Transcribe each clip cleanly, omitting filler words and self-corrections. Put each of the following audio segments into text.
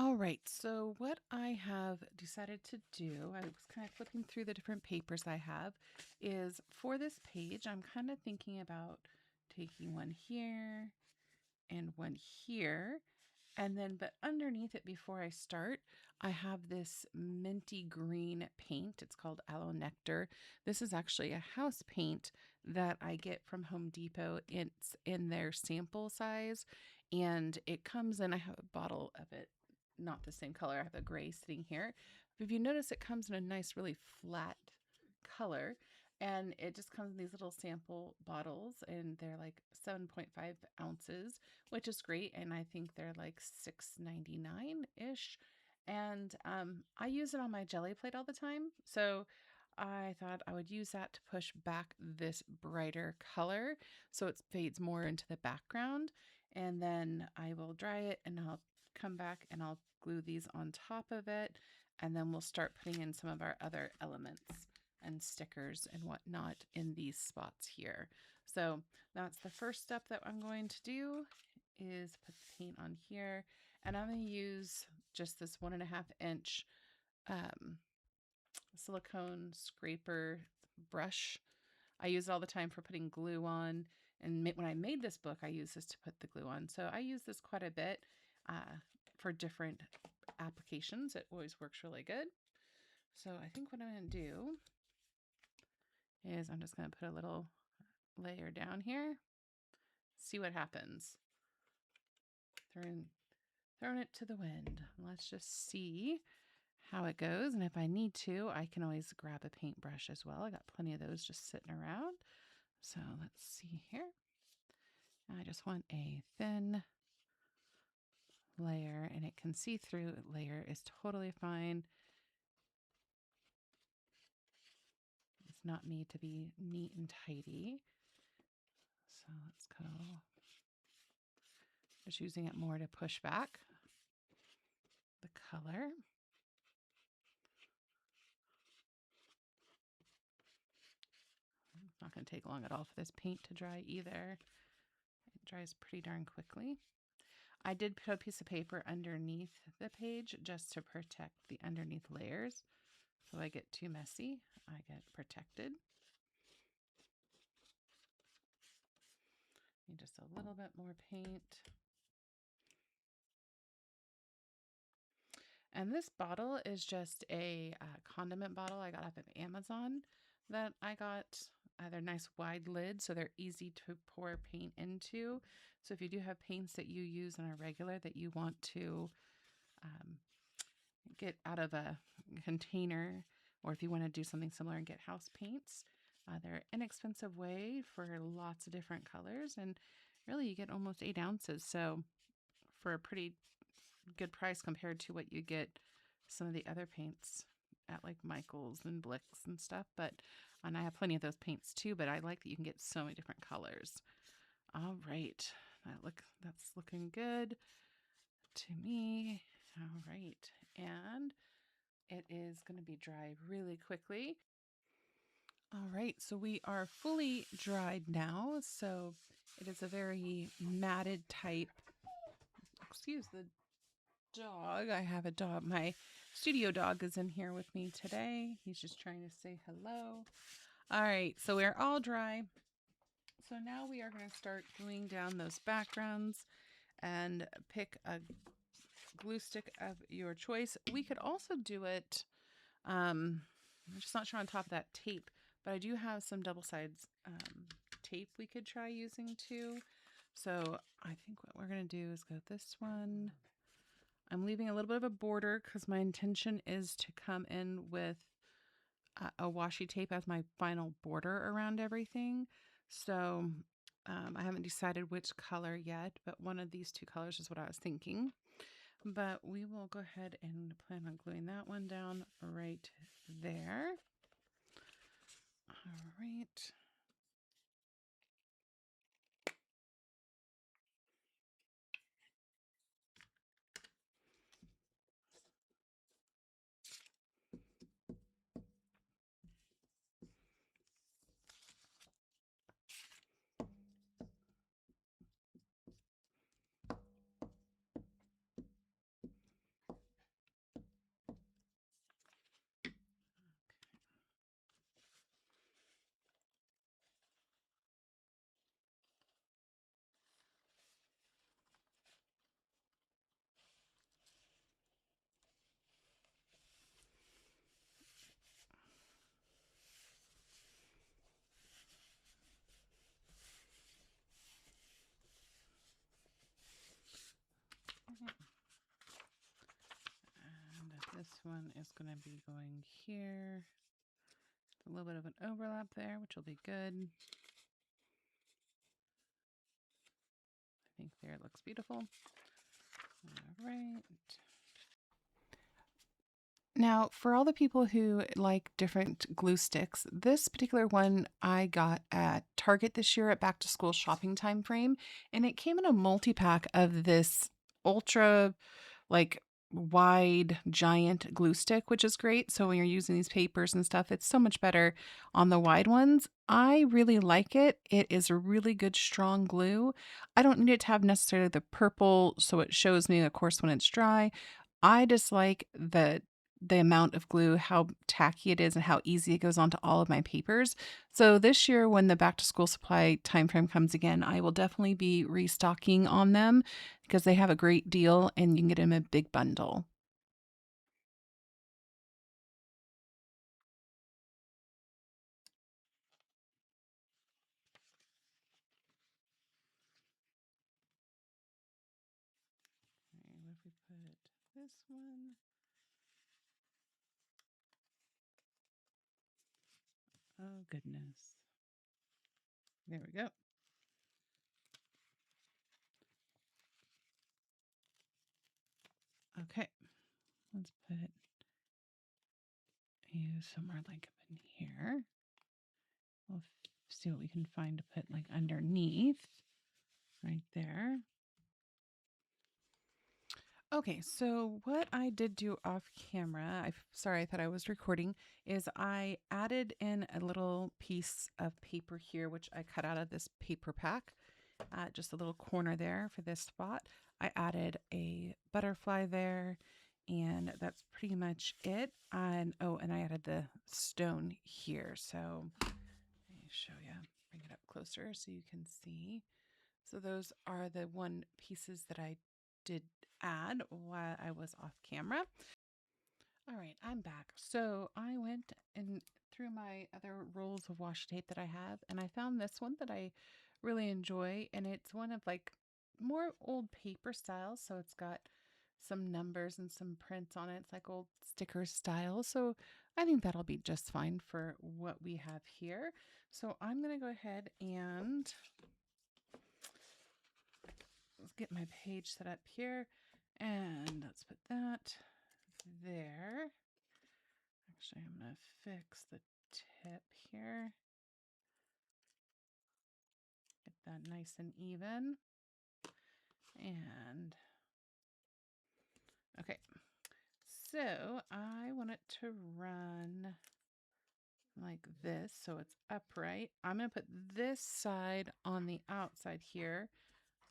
All right, so what I have decided to do, I was kind of flipping through the different papers I have, is for this page, I'm kind of thinking about taking one here and one here. And then, but underneath it, before I start, I have this minty green paint. It's called Aloe Nectar. This is actually a house paint that I get from Home Depot. It's in their sample size, and it comes in, I have a bottle of it, not the same color. I have a gray sitting here. But if you notice, it comes in a nice, really flat color. And it just comes in these little sample bottles, and they're like 7.5 ounces, which is great. And I think they're like $6.99 ish. And I use it on my jelly plate all the time. So I thought I would use that to push back this brighter color so it fades more into the background. And then I will dry it and I'll come back and I'll glue these on top of it. And then we'll start putting in some of our other elements and stickers and whatnot in these spots here. So that's the first step that I'm going to do, is put the paint on here. And I'm going to use just this 1.5 inch um, silicone scraper brush. I use it all the time for putting glue on. And when I made this book, I used this to put the glue on. So I use this quite a bit for different applications. It always works really good. So I think what I'm going to do is I'm just going to put a little layer down here, see what happens. Throwing it to the wind. Let's just see how it goes. And if I need to, I can always grab a paintbrush as well. I got plenty of those just sitting around. So let's see here. I just want a thin layer, and it can see through layer is totally fine. It's not need to be neat and tidy. So let's go. Just using it more to push back the color. Not going to take long at all for this paint to dry either. It dries pretty darn quickly. I did put a piece of paper underneath the page just to protect the underneath layers. So if I get too messy, I get protected. Need just a little bit more paint. And this bottle is just a condiment bottle I got off of Amazon that I got. They're nice wide lids, so they're easy to pour paint into. So if you do have paints that you use on a regular that you want to get out of a container, or if you want to do something similar and get house paints, they're an inexpensive way for lots of different colors. And really, you get almost 8 ounces. So for a pretty good price compared to what you get some of the other paints at like Michael's and Blick's and stuff. And I have plenty of those paints too, but I like that you can get so many different colors. All right. That's looking good to me. All right. And it is going to be dry really quickly. All right, so we are fully dried now. So it is a very matted type. Excuse the dog. I have a dog. My studio dog is in here with me today. He's just trying to say hello. All right, so we're all dry. So now we are going to start gluing down those backgrounds and pick a glue stick of your choice. We could also do it, I'm just not sure on top of that tape, but I do have some double-sided tape we could try using too. So I think what we're going to do is go this one. I'm leaving a little bit of a border because my intention is to come in with a washi tape as my final border around everything. So I haven't decided which color yet, but one of these two colors is what I was thinking. But we will go ahead and plan on gluing that one down right there. All right. one is going to be going here. A little bit of an overlap there, which will be good. I think there it looks beautiful. All right. Now, for all the people who like different glue sticks, this particular one I got at Target this year at back to school shopping time frame, and it came in a multi-pack of this ultra like wide giant glue stick, which is great. So when you're using these papers and stuff, it's so much better on the wide ones. I really like it. It is a really good strong glue. I don't need it to have necessarily the purple so it shows me, of course, when it's dry. I just like the amount of glue, how tacky it is, and how easy it goes onto all of my papers. So this year, when the back to school supply timeframe comes again, I will definitely be restocking on them because they have a great deal and you can get them in a big bundle. Okay, what if we put this one? Oh, goodness. There we go. Okay, let's put you somewhere like up in here. We'll see what we can find to put like underneath right there. Okay, so what I did do off camera, sorry, I thought I was recording, is I added in a little piece of paper here, which I cut out of this paper pack, just a little corner there for this spot. I added a butterfly there, and that's pretty much it. And oh, and I added the stone here. So let me show you, bring it up closer so you can see. So those are the one pieces that I did add while I was off camera. All right, I'm back. So I went and through my other rolls of washi tape that I have, and I found this one that I really enjoy, and it's one of like more old paper styles. So it's got some numbers and some prints on it. It's like old sticker style. So I think that'll be just fine for what we have here. So I'm going to go ahead and let's get my page set up here, and let's put that there. Actually, I'm going to fix the tip here. Get that nice and even. And okay, so I want it to run like this so it's upright. I'm going to put this side on the outside here.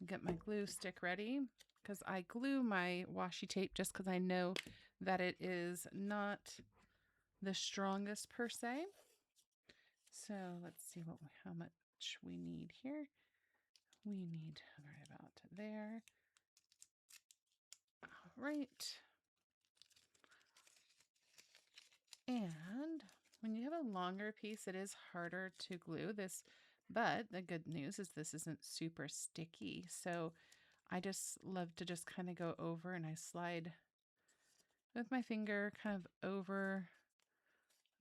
Get my glue stick ready because I glue my washi tape just because I know that it is not the strongest per se. So let's see how much we need here. We need right about there. All right. And when you have a longer piece, it is harder to glue this, but the good news is this isn't super sticky. So I just love to just kind of go over and I slide with my finger kind of over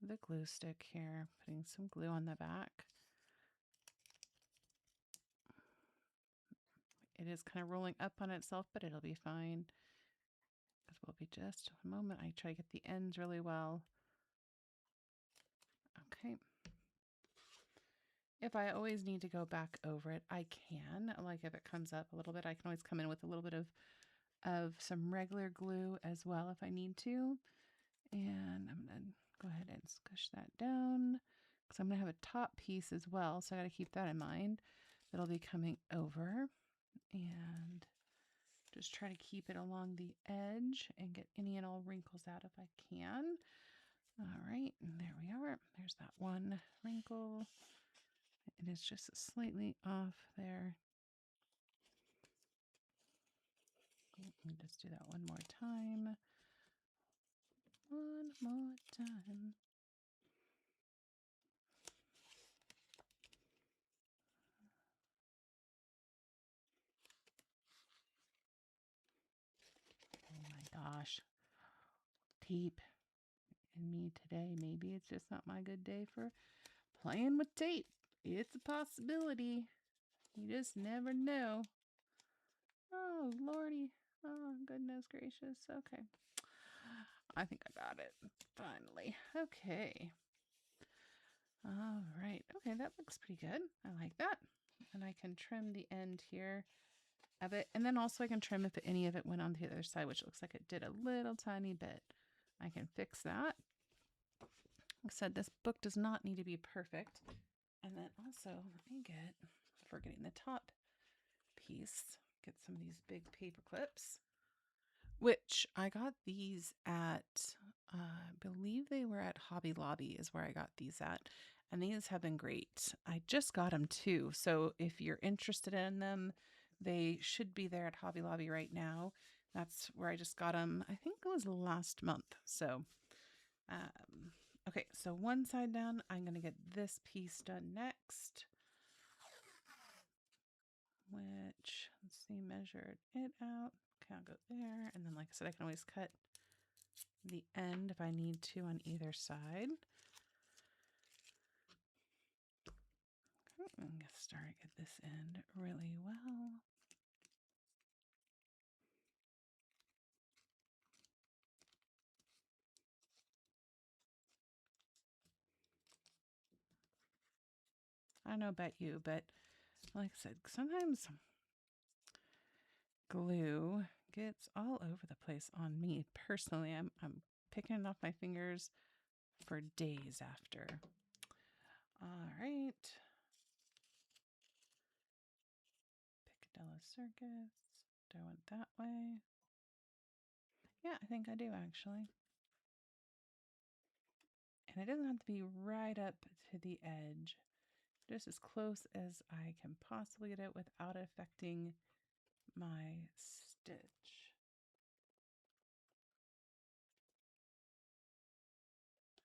the glue stick here, putting some glue on the back. It is kind of rolling up on itself, but it'll be fine. This will be just a moment. I try to get the ends really well. Okay. If I always need to go back over it, I can. Like if it comes up a little bit, I can always come in with a little bit of some regular glue as well if I need to. And I'm going to go ahead and squish that down because I'm going to have a top piece as well. So I got to keep that in mind. That'll be coming over. And just try to keep it along the edge and get any and all wrinkles out if I can. All right, and there we are. There's that one wrinkle. It is just slightly off there. Let me just do that one more time. One more time. Oh my gosh. tape in me today. Maybe it's just not my good day for playing with tape. It's a possibility. You just never know. Oh, Lordy. Oh, goodness gracious. Okay. I think I got it. Finally. Okay. All right. Okay, that looks pretty good. I like that. And I can trim the end here of it. And then also I can trim if any of it went on the other side, which looks like it did a little tiny bit. I can fix that. Like I said, this book does not need to be perfect. And then also, let me get, forgetting the top piece, get some of these big paper clips, which I got these at, I believe they were at Hobby Lobby is where I got these at. And these have been great. I just got them too. So if you're interested in them, they should be there at Hobby Lobby right now. That's where I just got them. I think it was last month. So, okay. So one side down, I'm going to get this piece done next, which, let's see, measured it out. Okay, I'll go there. And then, like I said, I can always cut the end if I need to on either side. I'm going to start at this end really well. I don't know about you, but like I said, sometimes glue gets all over the place on me. Personally, I'm picking it off my fingers for days after. All right. Piccadilly Circus. Do I want that way? Yeah, I think I do actually. And it doesn't have to be right up to the edge. Just as close as I can possibly get it without affecting my stitch.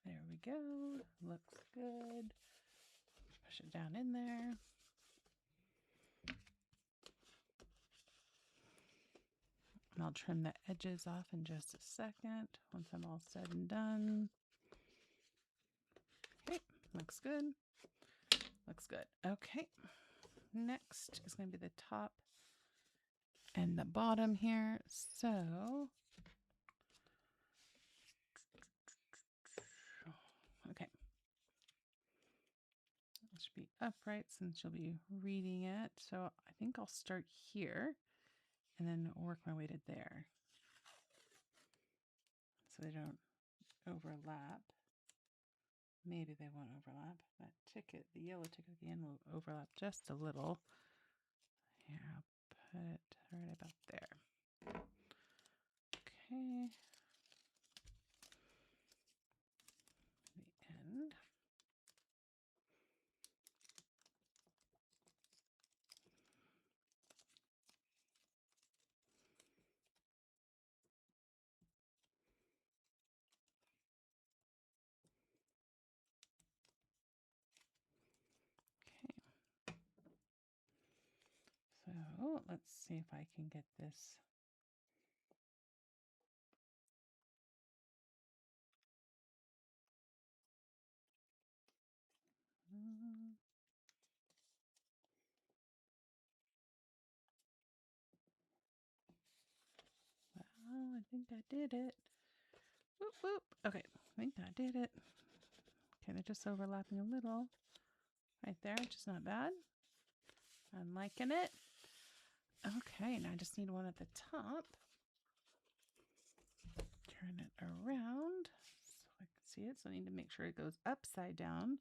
There we go. Looks good. Push it down in there. And I'll trim the edges off in just a second once I'm all said and done. Okay, looks good. Looks good. Okay, next is going to be the top and the bottom here. So, okay. It should be upright since you'll be reading it. So I think I'll start here and then work my way to there, so they don't overlap. Maybe they won't overlap. That ticket, the yellow ticket at the end, will overlap just a little. Here, I'll put it right about there. Okay. The end. So let's see if I can get this. Well, I think I did it. Whoop, whoop. Okay, I think I did it. Okay, they're just overlapping a little right there, which is not bad. I'm liking it. Okay, now I just need one at the top. Turn it around so I can see it. So I need to make sure it goes upside down.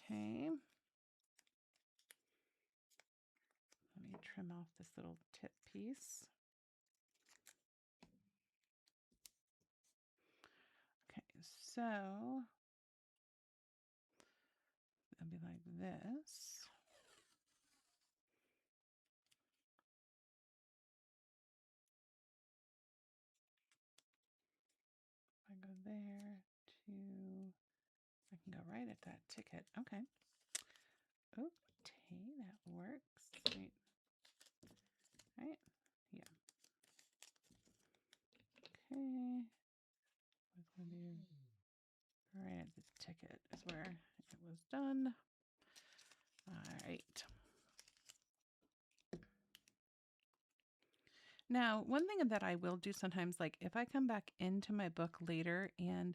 Okay. Let me trim off this little tip piece. Okay, so it'll be like this. I go there to, I can go right at that ticket. Okay. Okay, that works. Right. Right. Yeah. Okay. ticket is where it was done. All right. Now, one thing that I will do sometimes, like if I come back into my book later and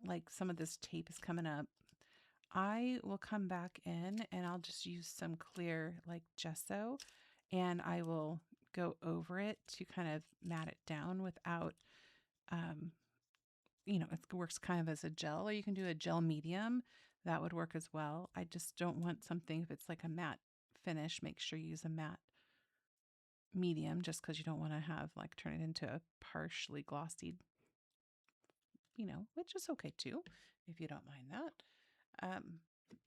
like some of this tape is coming up, I will come back in and I'll just use some clear like gesso and I will go over it to kind of mat it down without, it works kind of as a gel, or you can do a gel medium. That would work as well. I just don't want something, if it's like a matte finish, make sure you use a matte medium just because you don't want to have like turn it into a partially glossy, which is okay too, if you don't mind that.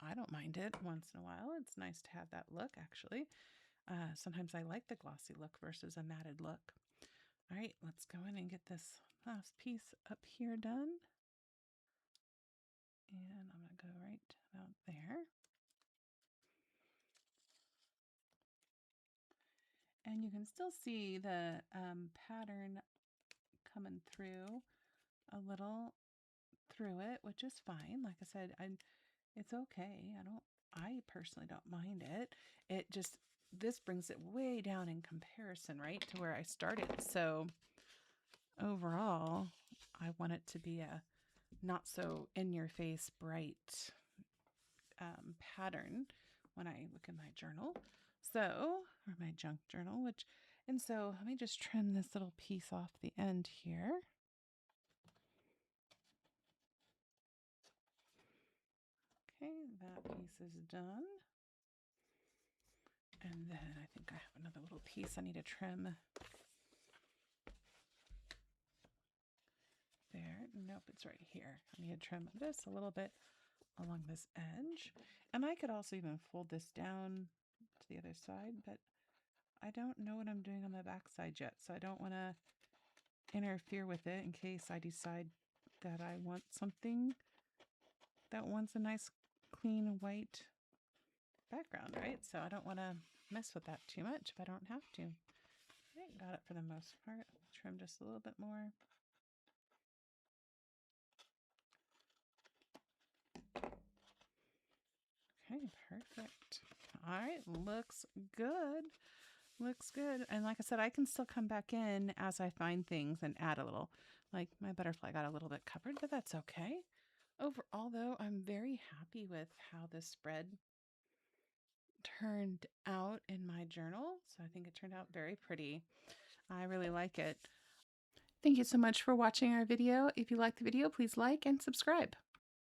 I don't mind it once in a while. It's nice to have that look, actually. Sometimes I like the glossy look versus a matted look. All right, let's go in and get this last piece up here done. And I'm going to go right about there. And you can still see the pattern coming through a little through it, which is fine. Like I said, it's okay. I personally don't mind it. It just, this brings it way down in comparison, right, to where I started. So overall, I want it to be a not so in your face bright pattern when I look in my journal. So, or my junk journal, and so let me just trim this little piece off the end here. Okay, that piece is done. And then I think I have another little piece I need to trim. There, nope, it's right here. I need to trim this a little bit along this edge. And I could also even fold this down to the other side, but I don't know what I'm doing on the back side yet, so I don't want to interfere with it in case I decide that I want something that wants a nice clean white background, right? So I don't want to mess with that too much if I don't have to. Okay, got it for the most part. Trim just a little bit more. Okay, perfect. All right, looks good. Looks good. And like I said, I can still come back in as I find things and add a little. Like my butterfly got a little bit covered, but that's okay. Overall, though, I'm very happy with how this spread turned out in my journal. So I think it turned out very pretty. I really like it. Thank you so much for watching our video. If you like the video, please like and subscribe.